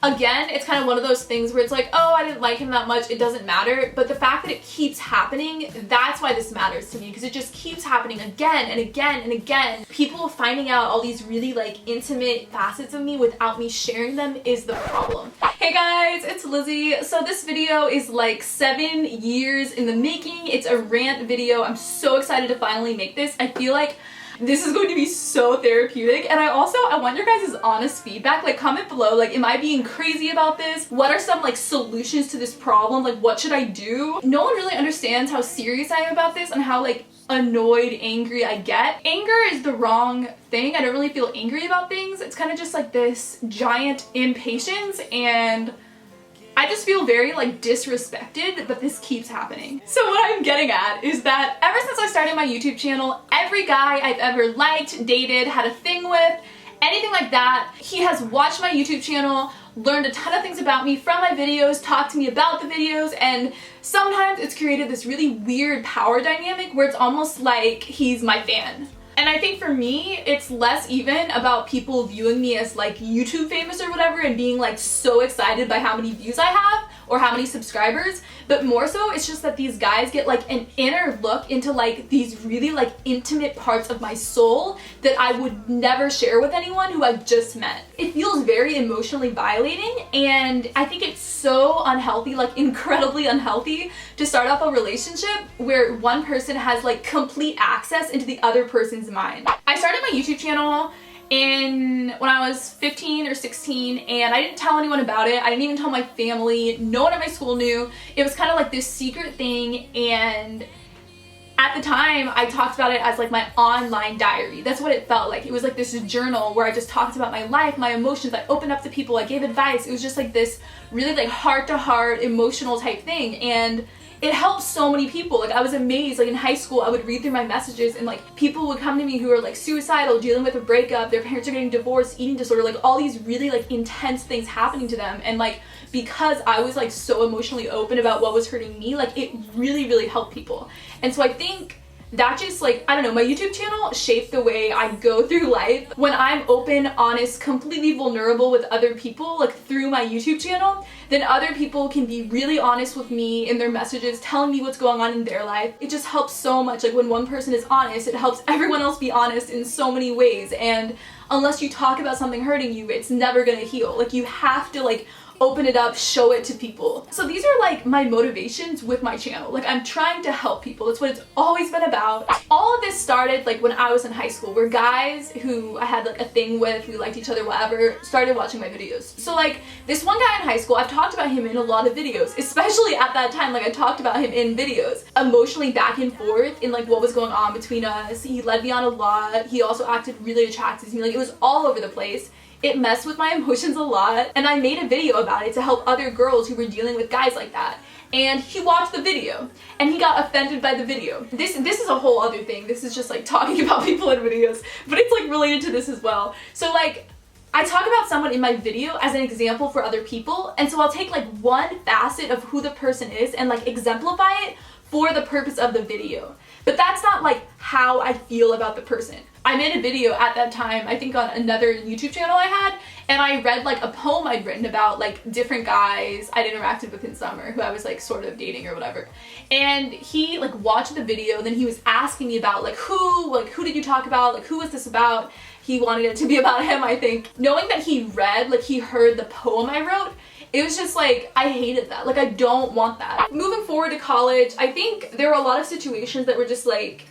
Again, it's kind of one of those things where it's like, oh, I didn't like him that much, it doesn't matter. But the fact that it keeps happening, that's why this matters to me, because it just keeps happening again and again and again. People finding out all these really like intimate facets of me without me sharing them is the problem. Hey guys, it's Lizzie. So this video is like 7 years in the making. It's a rant video. I'm so excited to finally make this. I feel like this is going to be so therapeutic, and I want your guys' honest feedback. Like, comment below, like, am I being crazy about this? What are some like solutions to this problem? Like, what should I do? No one really understands how serious I am about this and how like annoyed, angry I get. Anger is the wrong thing. I don't really feel angry about things. It's kind of just like this giant impatience, and I just feel very like disrespected that this keeps happening. So what I'm getting at is that ever since I started my YouTube channel, every guy I've ever liked, dated, had a thing with, anything like that, he has watched my YouTube channel, learned a ton of things about me from my videos, talked to me about the videos, and sometimes it's created this really weird power dynamic where it's almost like he's my fan. And I think for me, it's less even about people viewing me as like YouTube famous or whatever and being like so excited by how many views I have or how many subscribers, but more so it's just that these guys get like an inner look into like these really like intimate parts of my soul that I would never share with anyone who I just met. It feels very emotionally violating, and I think it's so unhealthy, like incredibly unhealthy, to start off a relationship where one person has like complete access into the other person's mind. I started my YouTube channel when I was 15 or 16, and I didn't tell anyone about it. I didn't even tell my family. No one at my school knew. It was kind of like this secret thing, and at the time I talked about it as like my online diary. That's what it felt like. It was like this journal where I just talked about my life, my emotions. I opened up to people, I gave advice. It was just like this really like heart-to-heart emotional type thing, and it helped so many people. Like, I was amazed. Like, in high school, I would read through my messages and like people would come to me who are like suicidal, dealing with a breakup, their parents are getting divorced, eating disorder, like all these really like intense things happening to them. And like, because I was like so emotionally open about what was hurting me, like it really, really helped people. And so I think that just like, I don't know, my YouTube channel shaped the way I go through life. When I'm open, honest, completely vulnerable with other people, like through my YouTube channel, then other people can be really honest with me in their messages, telling me what's going on in their life. It just helps so much. Like, when one person is honest, it helps everyone else be honest in so many ways. And unless you talk about something hurting you, it's never gonna heal. Like, you have to like open it up, show it to people. So these are like my motivations with my channel. Like, I'm trying to help people. That's what it's always been about. All of this started like when I was in high school, where guys who I had like a thing with, we liked each other, whatever, started watching my videos. So like, this one guy in high school, I've talked about him in a lot of videos, especially at that time. Like, I talked about him in videos, emotionally back and forth in like what was going on between us. He led me on a lot. He also acted really attractive to me. Like, it was all over the place. It messed with my emotions a lot, and I made a video about it to help other girls who were dealing with guys like that. And he watched the video, and he got offended by the video. This is a whole other thing. This is just like talking about people in videos, but it's like related to this as well. So like, I talk about someone in my video as an example for other people, and so I'll take like one facet of who the person is and like exemplify it for the purpose of the video. But that's not like how I feel about the person. I made a video at that time, I think on another YouTube channel I had, and I read like a poem I'd written about like different guys I'd interacted with in summer who I was like sort of dating or whatever. And he like watched the video, and then he was asking me about like who did you talk about? Like, who was this about? He wanted it to be about him, I think. Knowing that he read, like he heard the poem I wrote, it was just like, I hated that. Like, I don't want that. Moving forward to college, I think there were a lot of situations that were just like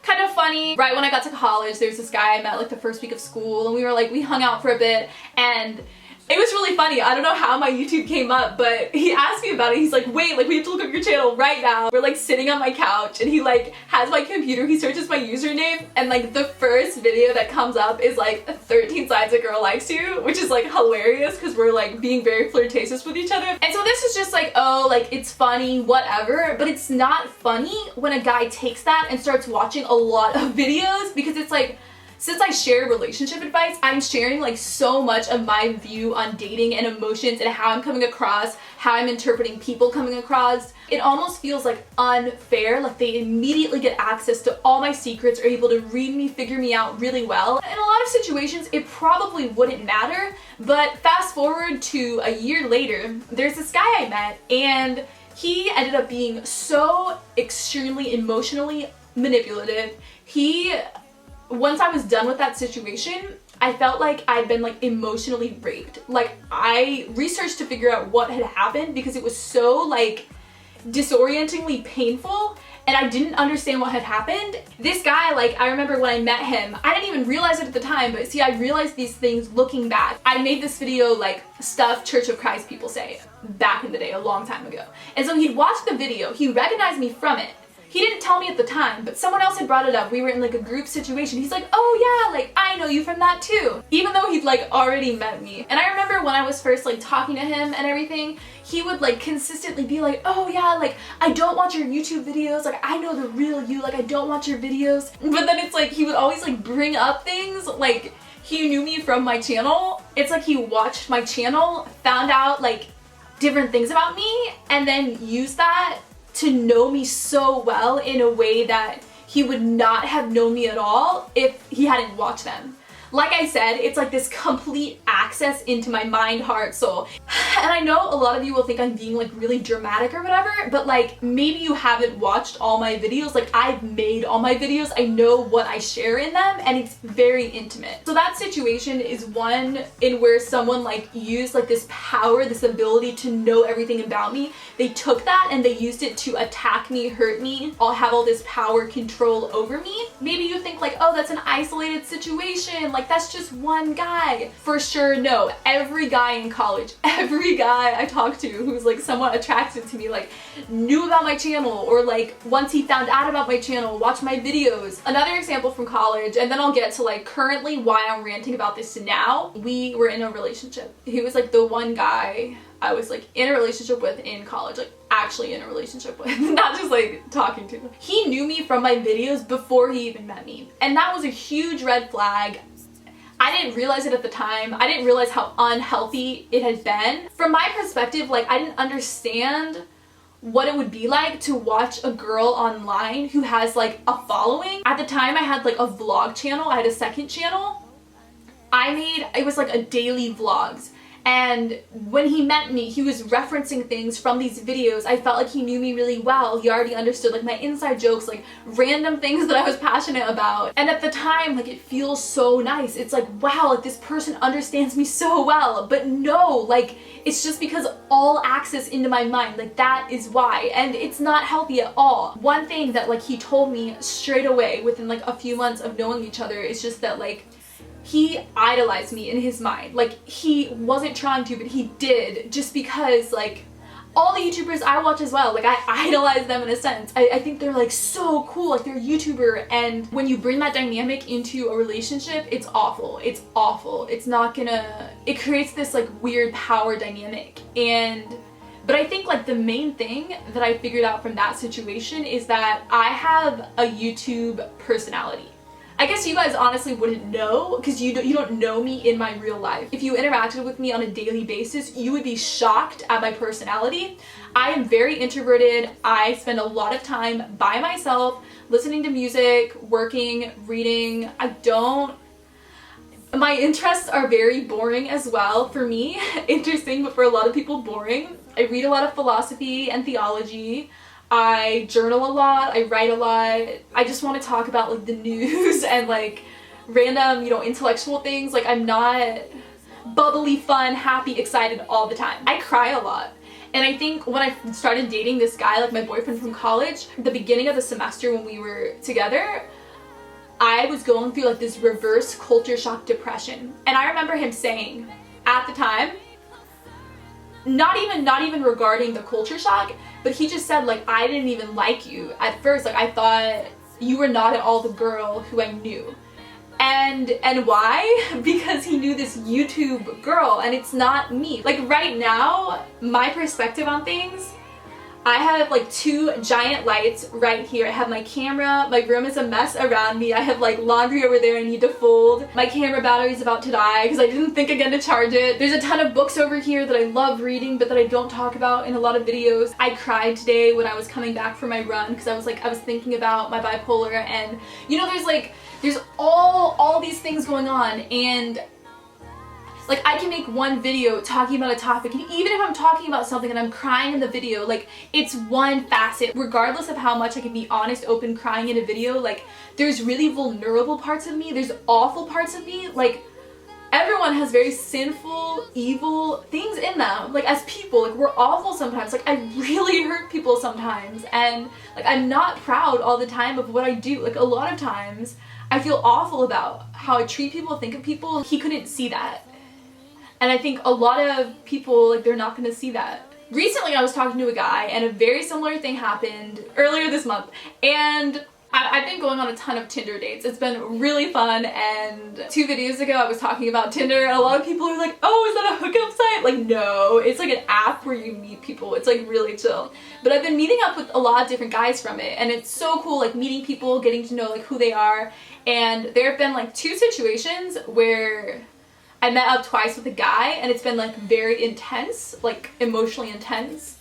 kind of funny. Right when I got to college, there was this guy I met like the first week of school, and we hung out for a bit, and it was really funny. I don't know how my YouTube came up, but he asked me about it. He's like, wait, like we have to look up your channel right now. We're like sitting on my couch, and he like has my computer, he searches my username, and like the first video that comes up is like 13 signs a girl likes you, which is like hilarious because we're like being very flirtatious with each other. And so this is just like, oh, like it's funny, whatever, but it's not funny when a guy takes that and starts watching a lot of videos, because it's like, since I share relationship advice, I'm sharing like so much of my view on dating and emotions and how I'm coming across, how I'm interpreting people coming across. It almost feels like unfair, like they immediately get access to all my secrets, are able to read me, figure me out really well. In a lot of situations, it probably wouldn't matter, but fast forward to a year later, there's this guy I met, and he ended up being so extremely emotionally manipulative. Once I was done with that situation, I felt like I'd been like emotionally raped. Like, I researched to figure out what had happened because it was so like disorientingly painful and I didn't understand what had happened. This guy, like, I remember when I met him, I didn't even realize it at the time, but see, I realized these things looking back. I made this video like stuff Church of Christ people say back in the day, a long time ago. And so he'd watched the video, he recognized me from it. He didn't tell me at the time, but someone else had brought it up. We were in like a group situation. He's like, oh yeah, like I know you from that too. Even though he'd like already met me. And I remember when I was first like talking to him and everything, he would like consistently be like, oh yeah, like I don't watch your YouTube videos. Like I know the real you, like I don't watch your videos. But then it's like, he would always like bring up things like he knew me from my channel. It's like he watched my channel, found out like different things about me, and then used that to know me so well in a way that he would not have known me at all if he hadn't watched them. Like I said, it's like this complete access into my mind, heart, soul. And I know a lot of you will think I'm being like really dramatic or whatever, but like maybe you haven't watched all my videos. Like I've made all my videos, I know what I share in them, and it's very intimate. So that situation is one in where someone like used like this power, this ability to know everything about me. They took that and they used it to attack me, hurt me, I'll have all this power, control over me. Maybe you think like, oh, that's an isolated situation, like that's just one guy. For sure, no. Every guy in college, every guy I talked to who's like somewhat attracted to me, like knew about my channel, or like once he found out about my channel, watched my videos. Another example from college, and then I'll get to like currently why I'm ranting about this now. We were in a relationship. He was like the one guy I was like in a relationship with in college, like actually in a relationship with, not just like talking to. He knew me from my videos before he even met me, and that was a huge red flag. I didn't realize it at the time. I didn't realize how unhealthy it had been. From my perspective, like I didn't understand what it would be like to watch a girl online who has like a following. At the time I had like a vlog channel, I had a second channel. It was like a daily vlogs. And when he met me, he was referencing things from these videos. I felt like he knew me really well. He already understood like my inside jokes, like random things that I was passionate about. And at the time, like it feels so nice. It's like, wow, like this person understands me so well. But no, like it's just because all access into my mind, like that is why. And it's not healthy at all. One thing that like he told me straight away within like a few months of knowing each other is just that like he idolized me in his mind. Like he wasn't trying to, but he did, just because like all the YouTubers I watch as well, like I idolize them in a sense. I think they're like so cool, like they're a YouTuber, and when you bring that dynamic into a relationship, it's awful. It's awful. It's not gonna, it creates this like weird power dynamic. But I think like the main thing that I figured out from that situation is that I have a YouTube personality. I guess you guys honestly wouldn't know because you don't know me in my real life. If you interacted with me on a daily basis, you would be shocked at my personality. I am very introverted. I spend a lot of time by myself, listening to music, working, reading. My interests are very boring as well for me. Interesting, but for a lot of people boring. I read a lot of philosophy and theology. I journal a lot, I write a lot. I just want to talk about like the news and like random, you know, intellectual things. Like I'm not bubbly, fun, happy, excited all the time. I cry a lot. And I think when I started dating this guy, like my boyfriend from college, the beginning of the semester when we were together, I was going through like this reverse culture shock depression. And I remember him saying at the time, not even regarding the culture shock, but he just said like, I didn't even like you at first. Like I thought you were not at all the girl who I knew. And why? Because he knew this YouTube girl and it's not me. Like right now, my perspective on things, I have like 2 giant lights right here. I have my camera. My room is a mess around me. I have like laundry over there I need to fold. My camera battery is about to die because I didn't think again to charge it. There's a ton of books over here that I love reading but that I don't talk about in a lot of videos. I cried today when I was coming back from my run because I was thinking about my bipolar, and you know, there's all these things going on, and like I can make one video talking about a topic, and even if I'm talking about something and I'm crying in the video, like it's one facet. Regardless of how much I can be honest, open, crying in a video, like there's really vulnerable parts of me, there's awful parts of me. Like everyone has very sinful, evil things in them. Like as people, like we're awful sometimes. Like I really hurt people sometimes, and like I'm not proud all the time of what I do. Like a lot of times I feel awful about how I treat people, think of people. He couldn't see that. And I think a lot of people, like, they're not gonna see that. Recently I was talking to a guy and a very similar thing happened earlier this month, and I've been going on a ton of Tinder dates. It's been really fun, and 2 videos ago I was talking about Tinder and a lot of people are like, oh, is that a hookup site? Like, no, it's like an app where you meet people. It's like really chill. But I've been meeting up with a lot of different guys from it, and it's so cool, like meeting people, getting to know like who they are. And there have been like 2 situations where I met up twice with a guy and it's been like very intense, like emotionally intense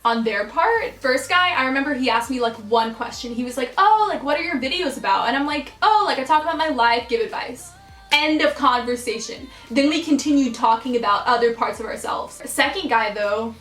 on their part. First guy, I remember he asked me like one question. He was like, oh, like what are your videos about? And I'm like, oh, like I talk about my life, give advice. End of conversation. Then we continued talking about other parts of ourselves. Second guy though,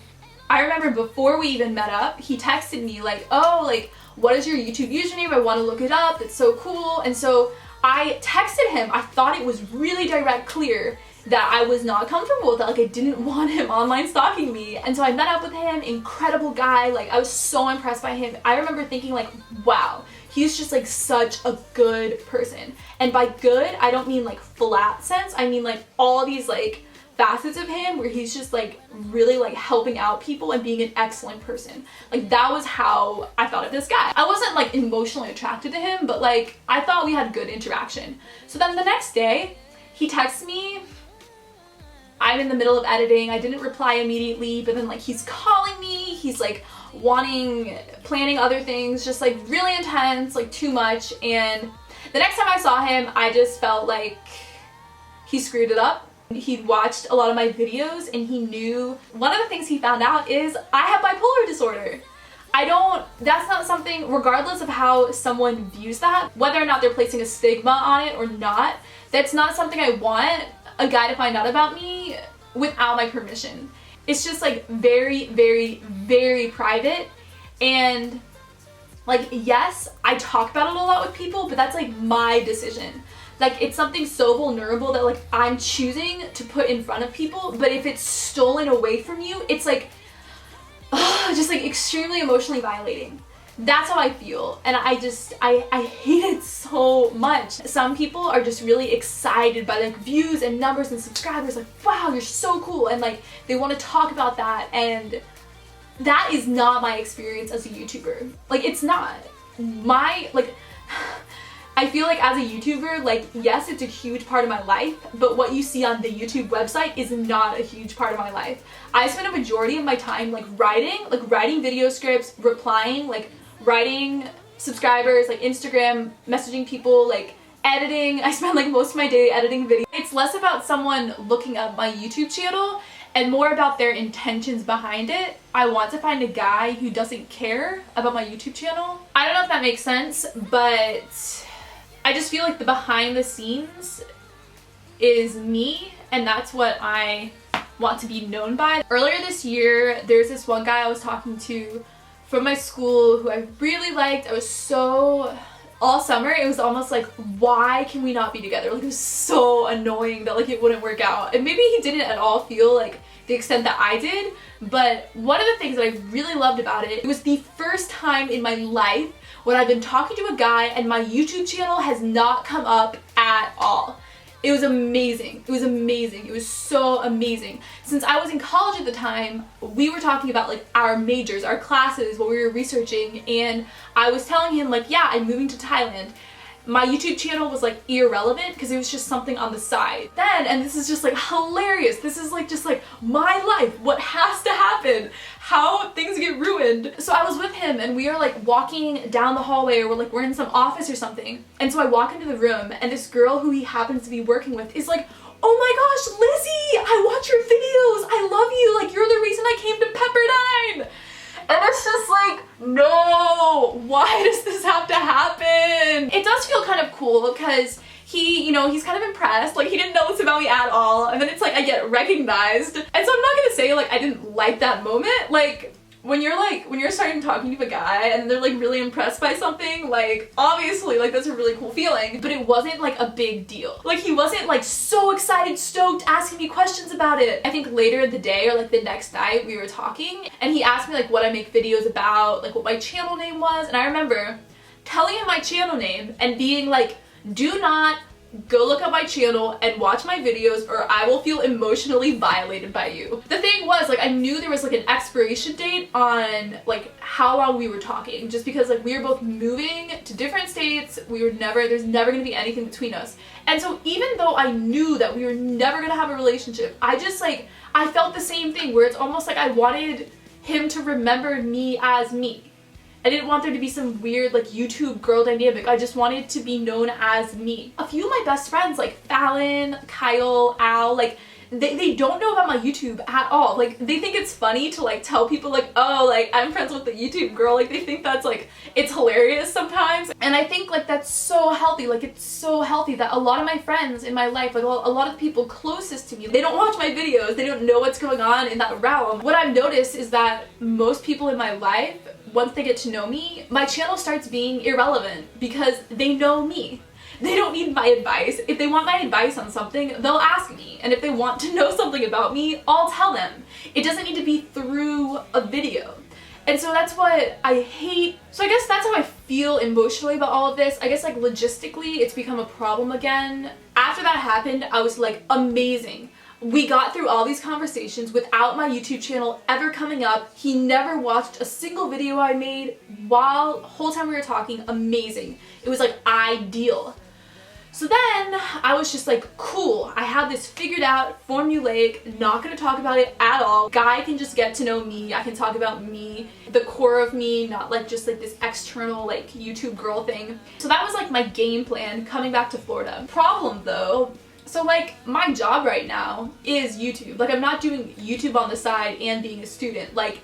I remember before we even met up, he texted me like, oh, like what is your YouTube username? I want to look it up. It's so cool. And so I texted him. I thought it was really direct, clear that I was not comfortable with that. Like I didn't want him online stalking me. And so I met up with him, incredible guy. Like I was so impressed by him. I remember thinking like, wow, he's just like such a good person. And by good, I don't mean like flat sense. I mean like all these like facets of him where he's just like really like helping out people and being an excellent person. Like that was how I thought of this guy. I wasn't like emotionally attracted to him, but like I thought we had good interaction. So then the next day he texts me. I'm in the middle of editing. I didn't reply immediately, but then like he's calling me. He's like planning other things, just like really intense, like too much. And the next time I saw him, I just felt like he screwed it up. He'd watched a lot of my videos and he knew. One of the things he found out is I have bipolar disorder. That's not something, regardless of how someone views that, whether or not they're placing a stigma on it or not, that's not something I want a guy to find out about me without my permission. It's just like very, very, very private. And like, yes, I talk about it a lot with people, but that's like my decision. Like it's something so vulnerable that like I'm choosing to put in front of people, but if it's stolen away from you, it's like, just like extremely emotionally violating. That's how I feel, and I hate it so much. Some people are just really excited by like views and numbers and subscribers, like wow, you're so cool, and like they want to talk about that, and that is not my experience as a YouTuber. Like it's not like I feel like as a YouTuber, like yes, it's a huge part of my life, but what you see on the YouTube website is not a huge part of my life. I spend a majority of my time like writing video scripts, replying, like writing subscribers, like Instagram, messaging people, like editing. I spend like most of my day editing videos. It's less about someone looking up my YouTube channel and more about their intentions behind it. I want to find a guy who doesn't care about my YouTube channel. I don't know if that makes sense, but I just feel like the behind the scenes is me, and that's what I want to be known by. Earlier this year, there's this one guy I was talking to from my school who I really liked. I was so, all summer it was almost like, why can we not be together? Like it was so annoying that like it wouldn't work out, and maybe he didn't at all feel like the extent that I did. But one of the things that I really loved about it, it was the first time in my life when I've been talking to a guy and my YouTube channel has not come up at all. It was amazing. It was amazing. It was so amazing. Since I was in college at the time, we were talking about like our majors, our classes, what we were researching, and I was telling him like, yeah, I'm moving to Thailand. My YouTube channel was like irrelevant because it was just something on the side. Then, and this is just like hilarious, this is like just like my life, what has to happen how things get ruined. So I was with him and we are like walking down the hallway, or we're in some office or something. And so I walk into the room and this girl who he happens to be working with is like, oh my gosh, Lizzie, I watch your videos. I love you. Like, you're the reason I came to Pepperdine. And it's just like, no, why does this have to happen? It does feel kind of cool because he, you know, he's kind of impressed. Like, he didn't know this about me at all. And then it's like I get recognized. And so I'm not gonna say like I didn't like that moment. Like, when you're starting talking to a guy and they're like really impressed by something, like obviously like that's a really cool feeling, but it wasn't like a big deal. Like, he wasn't like so excited, stoked, asking me questions about it. I think later in the day or like the next night we were talking and he asked me like what I make videos about, like what my channel name was, and I remember telling him my channel name and being like, do not go look up my channel and watch my videos or I will feel emotionally violated by you. The thing was, like, I knew there was like an expiration date on like how long we were talking, just because like we were both moving to different states. There's never gonna be anything between us. And so even though I knew that we were never gonna have a relationship, I just like, I felt the same thing where it's almost like I wanted him to remember me as me. I didn't want there to be some weird like YouTube girl dynamic. I just wanted to be known as me. A few of my best friends like Fallon, Kyle, Al, like they don't know about my YouTube at all. Like, they think it's funny to like tell people like, oh, like I'm friends with the YouTube girl. Like, they think that's like, it's hilarious sometimes. And I think like that's so healthy. Like, it's so healthy that a lot of my friends in my life, like a lot of the people closest to me, they don't watch my videos. They don't know what's going on in that realm. What I've noticed is that most people in my life, once they get to know me, my channel starts being irrelevant because they know me. They don't need my advice. If they want my advice on something, they'll ask me. And if they want to know something about me, I'll tell them. It doesn't need to be through a video. And so that's what I hate. So I guess that's how I feel emotionally about all of this. I guess like logistically, it's become a problem again. After that happened, I was like, amazing. We got through all these conversations without my YouTube channel ever coming up. He never watched a single video I made while whole time we were talking. Amazing. It was like ideal. So then I was just like, cool, I have this figured out, formulaic, not gonna talk about it at all. Guy can just get to know me, I can talk about me, the core of me, not like just like this external like YouTube girl thing. So that was like my game plan coming back to Florida. Problem though, so like my job right now is YouTube. Like, I'm not doing YouTube on the side and being a student. Like,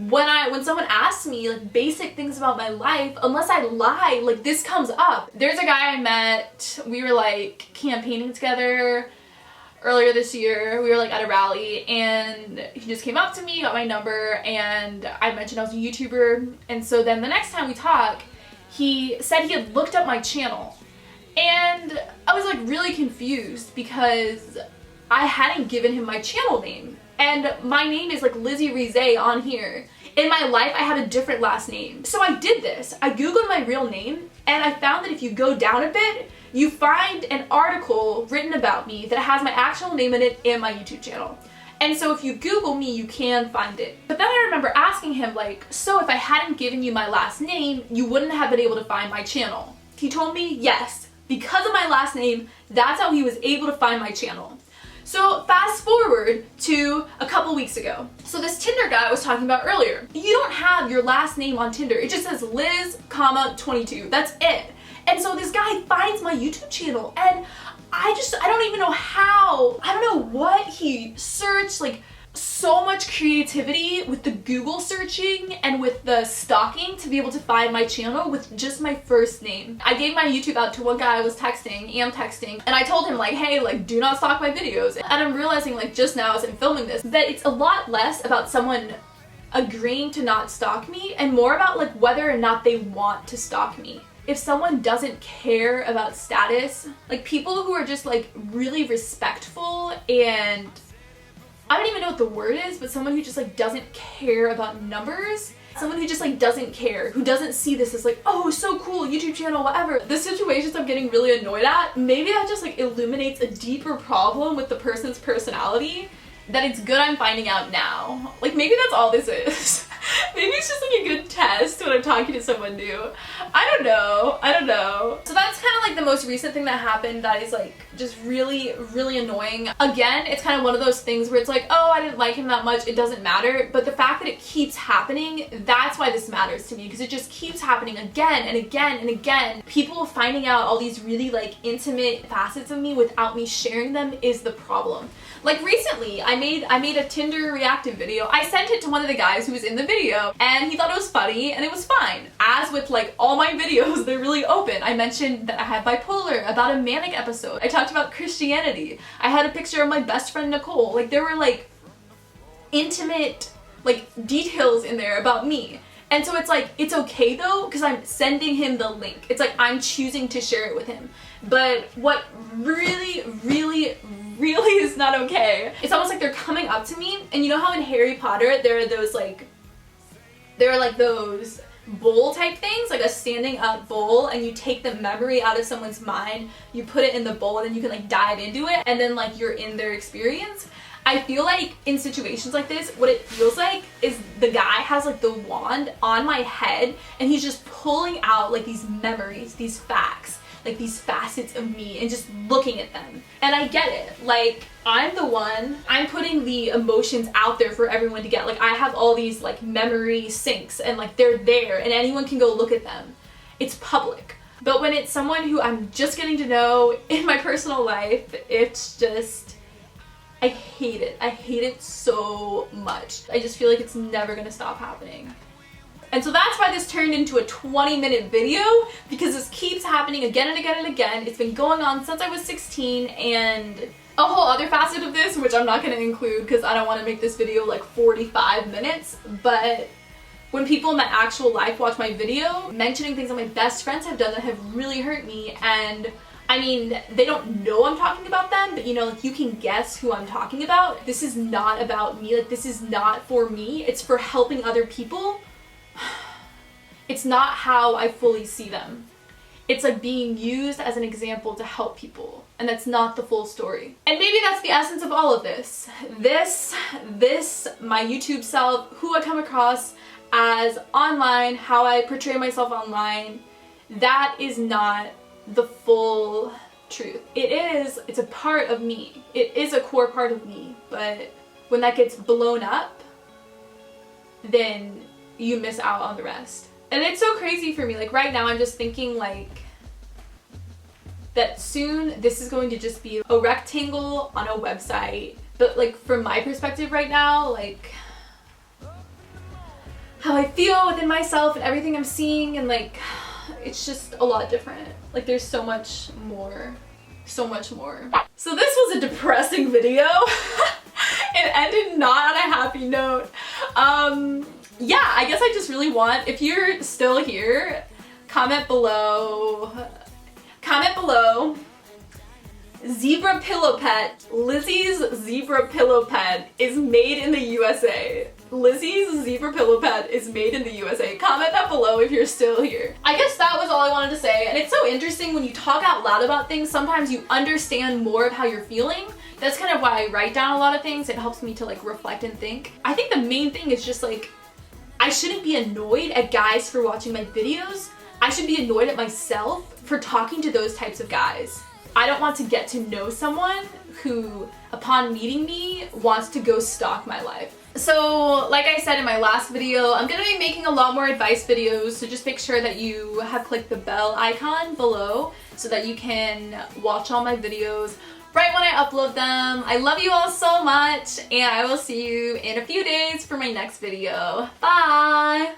when someone asks me like basic things about my life, unless I lie, like this comes up. There's a guy I met, we were like campaigning together earlier this year. We were like at a rally and he just came up to me, got my number, and I mentioned I was a YouTuber. And so then the next time we talk, he said he had looked up my channel. And I was like really confused because I hadn't given him my channel name. And my name is like Lizzie Rizet on here. In my life, I have a different last name. So I did this. I Googled my real name and I found that if you go down a bit, you find an article written about me that has my actual name in it and my YouTube channel. And so if you Google me, you can find it. But then I remember asking him like, so if I hadn't given you my last name, you wouldn't have been able to find my channel. He told me yes, because of my last name, that's how he was able to find my channel. So fast forward to a couple weeks ago. So this Tinder guy I was talking about earlier, you don't have your last name on Tinder. It just says Liz, 22. That's it. And so this guy finds my YouTube channel and I don't even know how. I don't know what he searched, like so much creativity with the Google searching and with the stalking to be able to find my channel with just my first name. I gave my YouTube out to one guy I was texting, and I told him like, hey, like do not stalk my videos. And I'm realizing like just now as I'm filming this that it's a lot less about someone agreeing to not stalk me and more about like whether or not they want to stalk me. If someone doesn't care about status, like people who are just like really respectful and I don't even know what the word is, but someone who just like doesn't care about numbers, someone who just like doesn't care, who doesn't see this as like, oh, so cool, YouTube channel, whatever. The situations I'm getting really annoyed at, maybe that just like illuminates a deeper problem with the person's personality that it's good I'm finding out now. Like maybe that's all this is. Maybe it's just like a good test when I'm talking to someone new. I don't know. So that's kind of like the most recent thing that happened that is like just really, really annoying. Again, it's kind of one of those things where it's like, oh, I didn't like him that much, it doesn't matter. But the fact that it keeps happening, that's why this matters to me, because it just keeps happening again and again and again. People finding out all these really like intimate facets of me without me sharing them is the problem. Like recently, I made a Tinder reactive video. I sent it to one of the guys who was in the video and he thought it was funny and it was fine. As with like all my videos, they're really open. I mentioned that I had bipolar, about a manic episode. I talked about Christianity. I had a picture of my best friend Nicole. Like there were like intimate like details in there about me. And so it's like, it's okay though, because I'm sending him the link. It's like I'm choosing to share it with him. But what really is not okay, it's almost like they're coming up to me, and you know how in Harry Potter there are those bowl type things, like a standing up bowl, and you take the memory out of someone's mind, you put it in the bowl, and then you can like dive into it, and then like you're in their experience. I feel like in situations like this, what it feels like is the guy has like the wand on my head and he's just pulling out like these memories, these facts, like these facets of me, and just looking at them. And I get it. Like, I'm the one, I'm putting the emotions out there for everyone to get. Like, I have all these like memory sinks and like they're there and anyone can go look at them. It's public. But when it's someone who I'm just getting to know in my personal life, it's just, I hate it. I hate it so much. I just feel like it's never gonna stop happening. And so that's why this turned into a 20-minute video, because this keeps happening again and again and again. It's been going on since I was 16, and a whole other facet of this, which I'm not gonna include because I don't want to make this video like 45 minutes, but when people in my actual life watch my video, mentioning things that my best friends have done that have really hurt me, and I mean, they don't know I'm talking about them, but you know, like you can guess who I'm talking about. This is not about me, like this is not for me, it's for helping other people. It's not how I fully see them. It's like being used as an example to help people, and that's not the full story. And maybe that's the essence of all of this. This, my YouTube self, who I come across as online, how I portray myself online, that is not the full truth. It's a part of me. It is a core part of me, but when that gets blown up, then you miss out on the rest. And it's so crazy for me. Like right now I'm just thinking like that soon this is going to just be a rectangle on a website. But like from my perspective right now, like how I feel within myself and everything I'm seeing, and like it's just a lot different. Like there's so much more. So much more. So this was a depressing video. It ended not on a happy note. Yeah, I guess I just really want, if you're still here, comment below, zebra pillow pet, Lizzie's zebra pillow pet is made in the USA. Lizzie's zebra pillow pet is made in the USA. Comment that below if you're still here. I guess that was all I wanted to say, and it's so interesting when you talk out loud about things, sometimes you understand more of how you're feeling. That's kind of why I write down a lot of things. It helps me to like reflect and think. I think the main thing is just like, I shouldn't be annoyed at guys for watching my videos. I should be annoyed at myself for talking to those types of guys. I don't want to get to know someone who, upon meeting me, wants to go stalk my life. So, like I said in my last video, I'm gonna be making a lot more advice videos, so just make sure that you have clicked the bell icon below so that you can watch all my videos right when I upload them. I love you all so much, and I will see you in a few days for my next video. Bye!